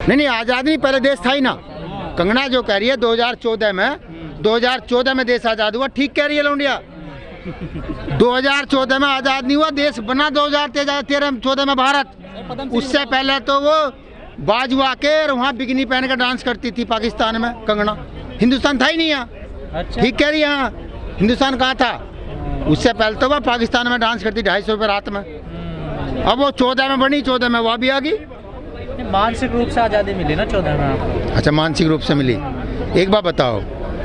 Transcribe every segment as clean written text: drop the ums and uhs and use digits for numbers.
नहीं, आज़ाद नहीं, पहले देश था ही ना। कंगना जो कह रही है 2014 में देश आज़ाद हुआ, ठीक कह रही है लौंडिया। 2014 में आज़ाद नहीं हुआ, देश बना 2013-14 में भारत। उससे पहले तो वो बाजू आके वहाँ बिकनी पहन कर डांस करती थी पाकिस्तान में कंगना। हिंदुस्तान था ही नहीं यहाँ। अच्छा। ठीक कह रही है, हाँ हिंदुस्तान कहाँ था। उससे पहले तो वह पाकिस्तान में डांस करती 250 रुपये रात में। अब वो 14 में बनी, 14 में वह भी आ गई। मानसिक रूप से आज़ादी मिली ना 14 में आपको। अच्छा, मानसिक रूप से मिली। एक बात बताओ,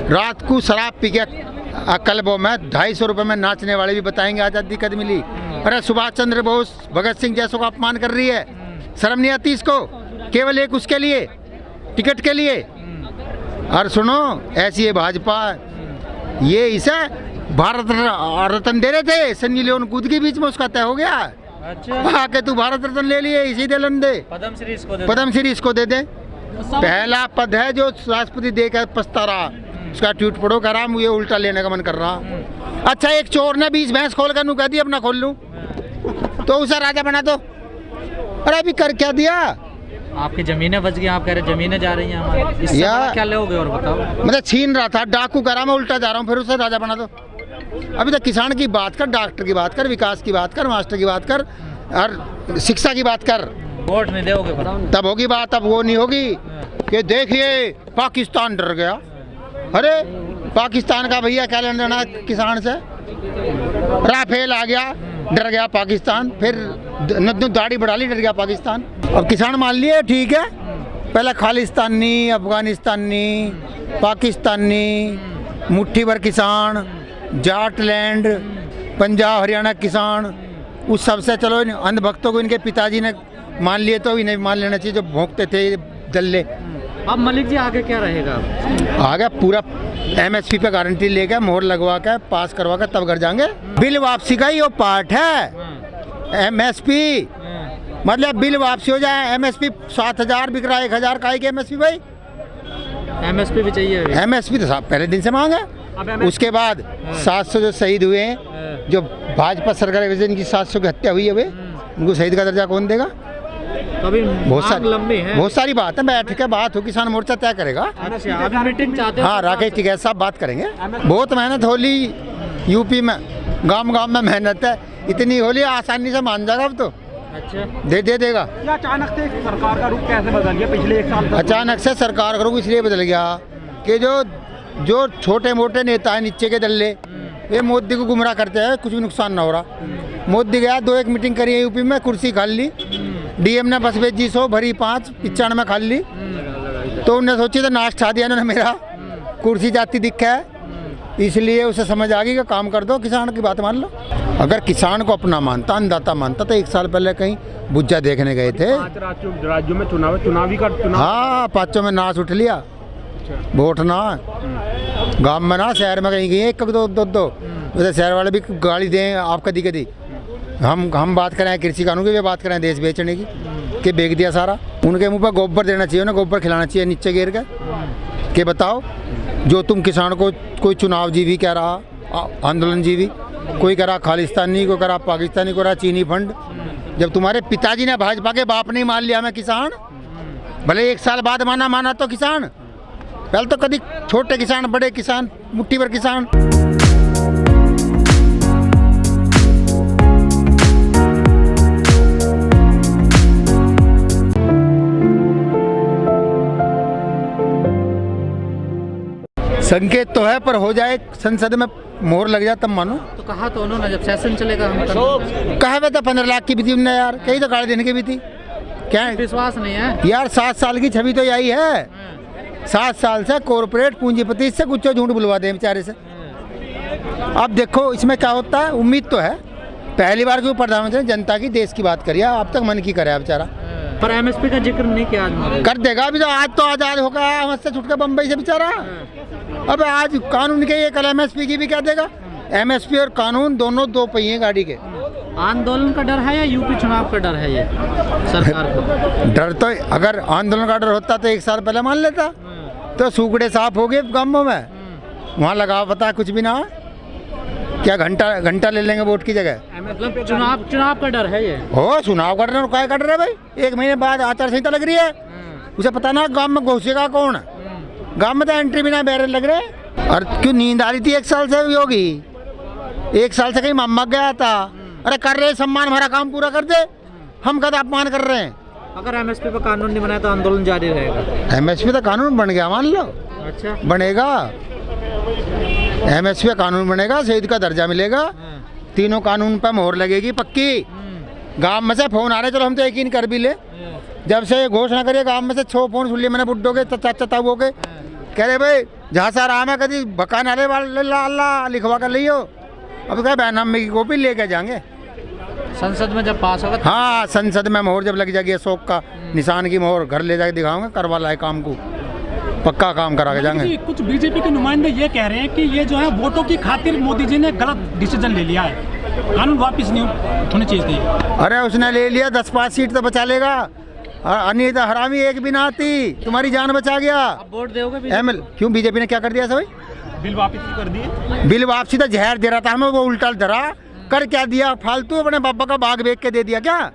रात को शराब पी के क्लबों में 250 रुपये में नाचने वाले भी बताएंगे आज़ादी कद मिली। अरे सुभाष चंद्र बोस, भगत सिंह जैसों का अपमान कर रही है, शर्म नहीं आती इसको? केवल एक उसके लिए, टिकट के लिए। और सुनो, ऐसी है भाजपा, ये इसे भारत रत्न दे रहे थे, सनी लियोन कूद के बीच में उसका तय हो गया। अच्छा। आके तू भारत रत्न ले लिए, इसी दे लन दे, पद्म श्री इसको दे, पद्म श्री इसको दे दे। पहला पद है जो राष्ट्रपति दे कर पछता रहा, उसका ट्वीट पढ़ो, कह रहा मुझे उल्टा लेने का मन कर रहा। अच्छा, एक चोर ने 20 भैंस खोल कर नू कह दी अपना खोल लूं, तो उसे राजा बना दो। अरे अभी कर क्या दिया? आपकी जमीनें बच गई, आप कह रहे जमीनें जा रही हैं हमारी, इससे बड़ा क्या लोगे और बताओ। मतलब छीन रहा था, डाकू कह रहा मैं उल्टा जा रहा हूँ, फिर उसे राजा बना दो। अभी तक किसान की बात कर, डॉक्टर की बात कर, विकास की बात कर, मास्टर की बात कर और शिक्षा की बात कर, वोट नहीं दोगे तब होगी बात। अब वो नहीं होगी कि देखिए पाकिस्तान डर गया। अरे पाकिस्तान का भैया क्या लेना देना किसान से? राफेल आ गया, डर गया पाकिस्तान, फिर दाढ़ी बढ़ा ली, डर गया पाकिस्तान। अब किसान मान लिए ठीक है, पहले खालिस्तानी, अफगानिस्तानी, पाकिस्तानी, मुट्ठी भर किसान, जाटलैंड, पंजाब हरियाणा किसान, उस सबसे चलो इन अंधभक्तों को इनके पिताजी ने मान लिए, तो इन्हें मान लेना चाहिए जो भोंकते थे दल्ले। अब मलिक जी आगे क्या रहेगा? आगे पूरा MSP पे गारंटी लेकर मोहर लगवा कर पास करवा कर तब घर जाएंगे। बिल वापसी का ही वो पार्ट है MSP, मतलब बिल वापसी हो जाए। MSP 7,000 बिक रहा है, 1,000 का है MSP भाई। MSP भी चाहिए। MSP तो साहब पहले दिन से मांगे। उसके बाद 700 जो शहीद हुए हैं, जो भाजपा सरकार की वजह से इनकी 700 की हत्या हुई है, वे उनको शहीद का दर्जा कौन देगा? अभी बहुत सारी बात है, बैठ के बात हो, किसान मोर्चा तय करेगा। अभी मीटिंग चाहते हैं? हाँ, राकेश टिकैत साहब बात करेंगे। बहुत मेहनत होली यूपी में, गांव में मेहनत है, इतनी होली आसानी से मान जाएगा अब तो। अच्छा, दे देगा। अचानक से सरकार का रुख कैसे बदल गया पिछले 1 साल? अचानक से सरकार का रुख इसलिए बदल गया कि जो छोटे मोटे नेता है नीचे के दल्ले, ये मोदी को गुमराह करते हैं, कुछ भी नुकसान ना हो रहा। मोदी गया 2-1 मीटिंग करी है यूपी में, कुर्सी खाल ली। DM ने बस भेजी 100 भरी 5 95 खाल ली, तो उन्होंने सोची तो नाश छा दिया इन्होंने, मेरा कुर्सी जाती दिखा है, इसलिए उसे समझ आ गई कि काम कर दो, किसान की बात मान लो। अगर किसान को अपना मानता, अन्नदाता मानता, तो 1 साल पहले कहीं बुज्जा देखने गए थे। 5 राज्यों में चुनावी का हाँ, 5 में नाश उठ लिया, वोट ना गांव में ना, शहर में कहीं गए 1-2 वैसे शहर वाले भी गाली दें आप कदी कदी। हम बात करें कृषि कानून की, वे बात करें देश बेचने की, कि बेच दिया सारा। उनके मुंह पर गोबर देना चाहिए, उन्हें गोबर खिलाना चाहिए नीचे गिर के, कि बताओ जो तुम किसान को कोई चुनाव जीवी कह रहा, आंदोलन जीवी, कोई कह रहा खालिस्तानी, को कह रहा पाकिस्तानी, को रहा चीनी फंड। जब तुम्हारे पिताजी ने भाजपा के बाप नहीं मान लिया मैं किसान, भले 1 साल बाद माना तो किसान, पहले तो कभी छोटे किसान, बड़े किसान, मुट्ठी भर किसान। संकेत तो है, पर हो जाए संसद में मोहर लग जाए तब मानो। तो कहा तो उन्होंने जब सेशन चलेगा हम कहा हुआ था 15 लाख की भी थी उनने यार, कहीं तो गाड़ी देने की भी थी। क्या विश्वास नहीं है यार? 7 साल की छवि तो यही है, 7 साल से कॉर्पोरेट पूंजीपति से कुछ झूठ बुलवा दे बेचारे से। अब देखो इसमें क्या होता है, उम्मीद तो है। पहली बार क्यों प्रधानमंत्री ने जनता की, देश की बात करी है, अब तक मन की करे बेचारा। पर MSP का जिक्र नहीं किया आज। कर देगा अभी तो, आज तो आज़ाद हो गया हमसे छुट के बम्बई से बेचारा। अब आज कानून के, ये कल MSP की भी क्या देगा? MSP और कानून दोनों 2 पहिए गाड़ी के। आंदोलन का डर है या यूपी चुनाव का डर है ये सरकार को? डर तो, अगर आंदोलन का डर होता तो 1 साल पहले मान लेता, तो सूखड़े साफ हो गए गांवों में, वहाँ लगाव पता कुछ भी ना, क्या घंटा ले लेंगे वोट की जगह। मतलब चुनाव का डर है ये? हो, चुनाव का डर, क्या डर है भाई? 1 महीने बाद आचार संहिता लग रही है, उसे पता ना गांव में घुसेगा कौन, गांव में तो एंट्री बिना बैरियर लग रहे। और क्यों नींद आ रही थी 1 साल से योगी, 1 साल से कहीं मम्मा गया था। अरे कर रहे सम्मान, हमारा काम पूरा कर दे, हम कद अपमान कर रहे हैं। अगर एमएसपी पर कानून नहीं बनाया तो आंदोलन जारी रहेगा। एमएसपी तो कानून बन गया, मान लो। अच्छा, बनेगा, एमएसपी का कानून बनेगा, शहीद का दर्जा मिलेगा, तीनों कानून पर मोहर लगेगी पक्की। गांव में से फोन आ रहे, चलो हम तो यकीन कर भी ले। जब से घोषणा करिए गांव में से 6 फोन सुन लिए मैंने बुड्ढों के, चाचा ताबू के, कह रहे भाई जहाँ से आराम है कभी बकान आले वाले अल्लाह लिखवा कर लियो। अब क्या बैनामे की कॉपी लेके जाएंगे संसद में जब पास होगा। हाँ, संसद में मोहर जब लग जाएगी अशोक का निशान की मोहर, घर ले जाके दिखाऊंगा, करवा लाए काम को, पक्का काम करा के जाएंगे। कुछ बीजेपी के नुमाइंदे ये कह रहे हैं कि ये जो है वोटों की खातिर मोदी जी ने गलत डिसीजन ले लिया है, कानून वापस नहीं होने चाहिए थे। अरे उसने ले लिया, 10-5 सीट तो बचा लेगा, अनित हरामी एक भी ना आती, तुम्हारी जान बचा गया। अब वोट दोगे एमएल क्यों, बीजेपी ने क्या कर दिया भाई? बिल वापस कर दिए। बिल वापसी तो जहर दे रहा था हमें, वो उल्टा धरा कर क्या दिया, फालतू अपने बाबा का बाग बेच के दे दिया क्या?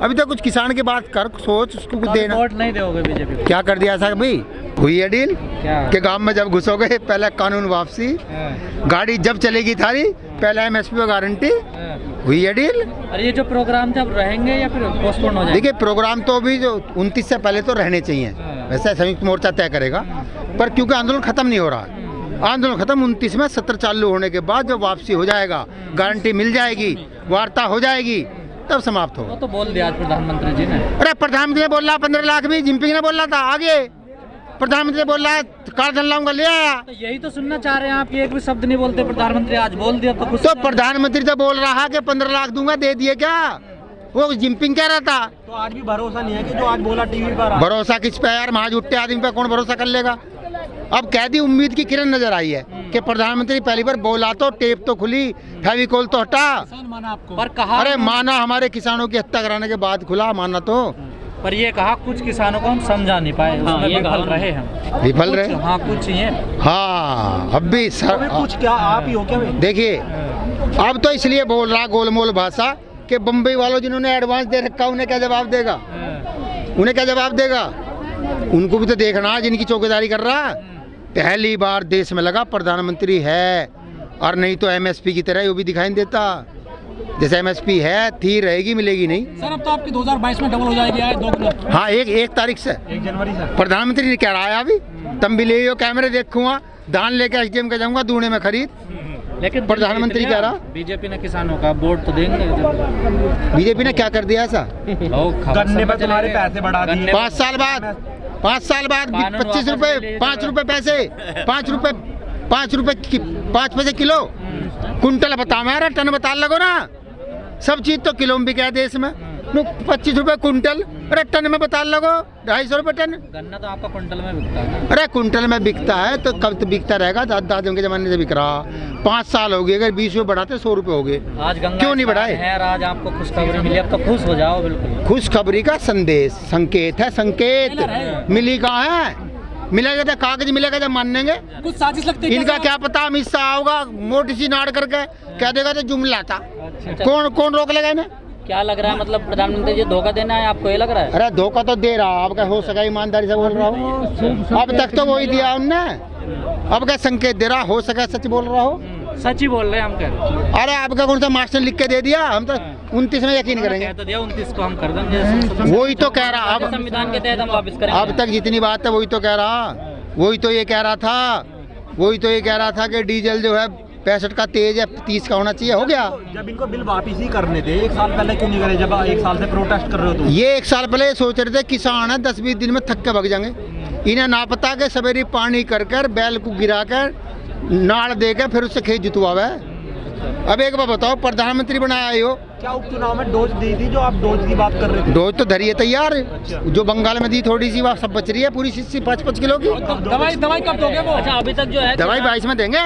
अभी तो कुछ किसान की बात कर, सोच उसको कुछ देना। वोट नहीं दोगे बीजेपी को? क्या कर दिया ऐसा भाई? हुई है डील क्या कि गांव में जब घुसोगे पहले कानून वापसी, गाड़ी जब चलेगी थारी पहले एमएसपी पर गारंटी, हुई है डील। अरे ये जो प्रोग्राम थे अब रहेंगे या फिर पोस्टपोन हो जाएंगे? देखिए प्रोग्राम तो अभी जो 29 से पहले तो रहने चाहिए, वैसे संयुक्त मोर्चा तय करेगा, पर क्योंकि आंदोलन खत्म नहीं हो रहा, आंदोलन खत्म 29 में, सत्र चालू होने के बाद जब वापसी हो जाएगा, गारंटी मिल जाएगी, वार्ता हो जाएगी, तब समाप्त होगा। तो बोल दिया आज प्रधानमंत्री जी ने। अरे प्रधानमंत्री ने बोल रहा 15 लाख भी, जिनपिंग ने बोल रहा था आगे, प्रधानमंत्री बोल रहा है कार्ड लाऊंगा, ले आया। तो यही तो सुनना चाह रहे हैं आप, ये एक भी शब्द नहीं बोलते, प्रधानमंत्री आज बोल दिया तो कुछ। तो प्रधानमंत्री तो बोल रहा है कि 15 लाख दूंगा, दे दिए क्या? वो जिनपिंग कह रहा था। तो आज भी भरोसा नहीं है कि जो आज बोला टीवी पर। भरोसा किस पे यार, महाज उठते आदमी पे कौन भरोसा कर लेगा? अब कह दी, उम्मीद की किरण नजर आई है कि प्रधानमंत्री पहली बार बोला तो टेप तो खुली, फेविकोल तो हटा, माना आपको। पर कहा, अरे माना, हमारे किसानों की हत्या कराने के बाद खुला, माना तो। पर ये कहा कुछ किसानों को हम समझा नहीं पाए, उसमें विफल रहे हम। विफल रहे? हाँ कुछ ही है। हाँ अब भी सर, कुछ क्या आप ही हो क्या? देखिए अब तो इसलिए बोल रहा गोलमोल भाषा कि बम्बई वालों जिन्होंने एडवांस दे रखा उन्हें क्या जवाब देगा? उन्हें क्या जवाब देगा? उनको भी तो देखना जिनकी चौकीदारी कर रहा। पहली बार देश में लगा प्रधानमंत्री है, और नहीं तो एमएसपी की तरह वो भी दिखाई नहीं देता। जैसे एमएसपी है थी, रहेगी, मिलेगी नहीं। सर अब तो आपकी 2022 में डबल हो जाएगी, 2 किलो। हाँ, एक तारीख से 1 जनवरी से प्रधानमंत्री ने कह रहा है अभी, तुम भी ले कैमरे देखूंगा, धान लेके एसडीएम के जाऊंगा दूने में खरीद। लेकिन प्रधानमंत्री कह रहा, बीजेपी ने किसानों का वोट तो देंगे। बीजेपी ने क्या कर दिया ऐसा? गन्ने पर तुम्हारे पैसे बढ़ा दिए। 5 साल बाद 25 रुपए, 5 रुपए पैसे, 5 पैसे किलो, कुंटल बता मेरा, टन बता लगो ना, सब चीज तो किलो में बिका है देश में। 25 रुपए कुंटल, अरे टन में बता लगो 250 रुपए टन। गन्ना तो आपका कुंटल में बिकता है। अरे कुंटल में बिकता है तो कब तो बिकता रहेगा, दादा के जमाने से बिक रहा। 5 साल हो गए, अगर 20 रुपए बढ़ाते 100 रुपए हो गए। आज गंगा क्यों नहीं बढ़ाए? है, आज आपको खुशखबरी मिली, अब तो खुश हो जाओ। बिल्कुल खुशखबरी का संदेश, संकेत है, संकेत मिली कहाँ है? मिलेगा तो कागज मिलेगा जब मानेंगे। कुछ साजिश लगती है इनका क्या पता, अमित शाह आओगा मोटी सी नाड़ करके कह देगा तो जुमला था। कौन रोक लेगा इन्हें? क्या लग रहा है, मतलब प्रधानमंत्री जी धोखा देना है आपको, ये लग रहा है? अरे धोखा तो दे रहा, अब क्या हो सका, ईमानदारी से बोल रहा हूँ, अब तक तो वही दिया उनने, अब क्या संकेत दे रहा, हो सका सच बोल रहा हो। सच ही बोल रहे हैं हम, कह रहे। अरे आपका कौन सा मास्टर लिख के दे दिया, हम तो 29 में यकीन करेंगे। तो दिया 29 को हम कर देंगे, वही तो कह रहा, अब संविधान के तहत हम वापस करेंगे। अब तक जितनी बात है वही तो कह रहा, वही तो ये कह रहा था कि डीजल जो है 65 का तेज है, 30 का होना चाहिए, हो गया। जब इनको बिल वापस ही करने थे 1 साल पहले क्यों नहीं करे, जब 1 साल से प्रोटेस्ट कर रहे हो? तो ये 1 साल पहले सोच रहे थे किसान है 10-20 दिन में थक के भाग जाएंगे, इन्हें ना पता के सवेरे पानी कर बैल को गिरा कर नाड़ देकर फिर उससे खेत जुतवावे। अब एक बात बताओ, प्रधानमंत्री बनाया हो, क्या उपचुनाव में डोज दी थी जो आप डोज की बात कर रहे थे? डोज तो धरिए तैयार, जो बंगाल में दी थोड़ी सी वह सब बच रही है, पूरी 5-5 किलो की दवाई कब दोगे वो? अच्छा अभी तक जो है दवाई 22 में देंगे।